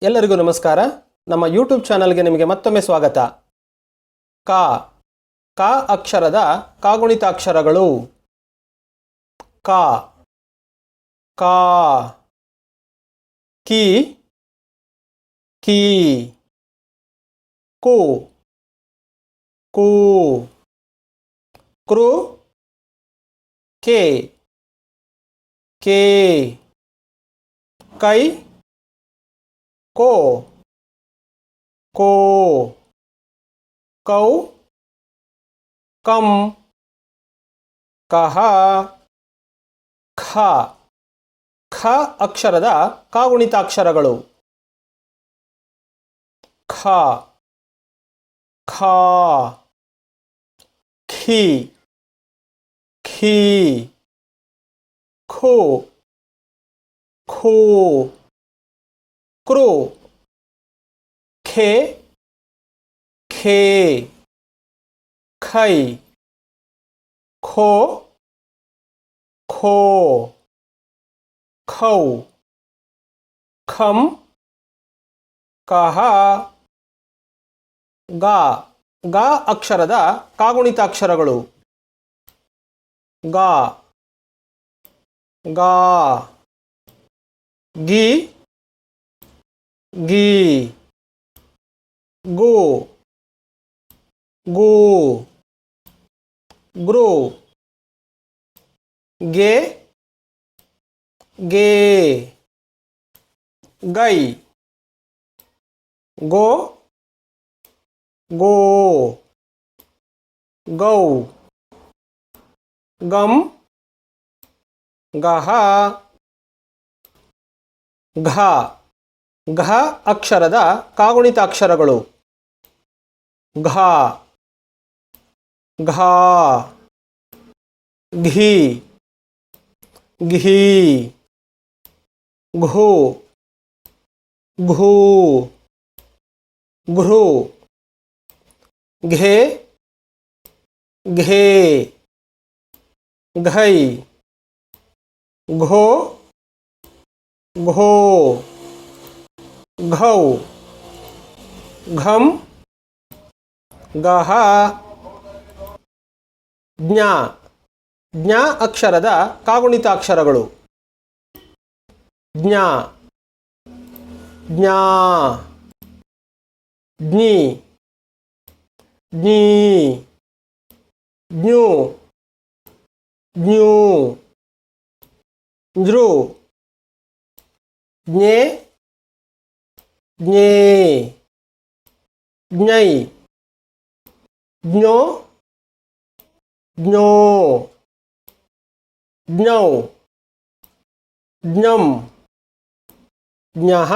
ಎಲ್ಲರಿಗೂ ನಮಸ್ಕಾರ. ನಮ್ಮ ಯೂಟ್ಯೂಬ್ ಚಾನಲ್ಗೆ ನಿಮಗೆ ಮತ್ತೊಮ್ಮೆ ಸ್ವಾಗತ. ಕ ಕ ಅಕ್ಷರದ ಕಾಗುಣಿತಾಕ್ಷರಗಳು. ಕ ಕಾ ಕಿ ಕೀ ಕು ಕು ಕೃ ಕೆ ಕೆ ಕೈ को कौ कम कह ಖ ಖ ಅಕ್ಷರದ ಕಾಗುಣಿತಾಕ್ಷರಗಳು. ಖ ಖಾ ಖಿ ಖೀ ಖೋ ಖೋ ಕ್ರು ಖೆ ಖೇ ಖೈ ಖೋ ಖೋ ಖೌ ಖಂ ಕಹ ಗ ಗ ಅಕ್ಷರದ ಕಾಗುಣಿತಾಕ್ಷರಗಳು. ಗ ಗಾ ಗಿ ಗಿ ಗು ಗು ಗೃ ಗೆ ಗೆ ಗೈ ಗೋ ಗೋ ಗೌ ಗಂ ಗಹ ಘ ಘ ಅಕ್ಷರದ ಕಾಗುಣಿತಾಕ್ಷರಗಳು. ಘ ಘಾ ಘಿ ಘೀ ಘು ಘೂ ಘೃ ಘೆ ಘೇ ಘೈ ಘೋ ಘೋ ಘೌ ಘಂ ಗಹ ಜ್ಞ ಜ್ಞ ಅಕ್ಷರದ ಕಾಗುಣಿತಾಕ್ಷರಗಳು. ಜ್ಞ ಜ್ಞಾ ಜ್ಞಿ ಜ್ಞೀ ಜ್ಞು ಜ್ಞೂ ಜ್ರು ಜ್ಞೇ ಜ್ಞೇ ಜ್ಞೈ ಜ್ಞೋ ಜ್ಞೋ ಜ್ಞೌ ಜ್ಞಂ ಜ್ಞಃ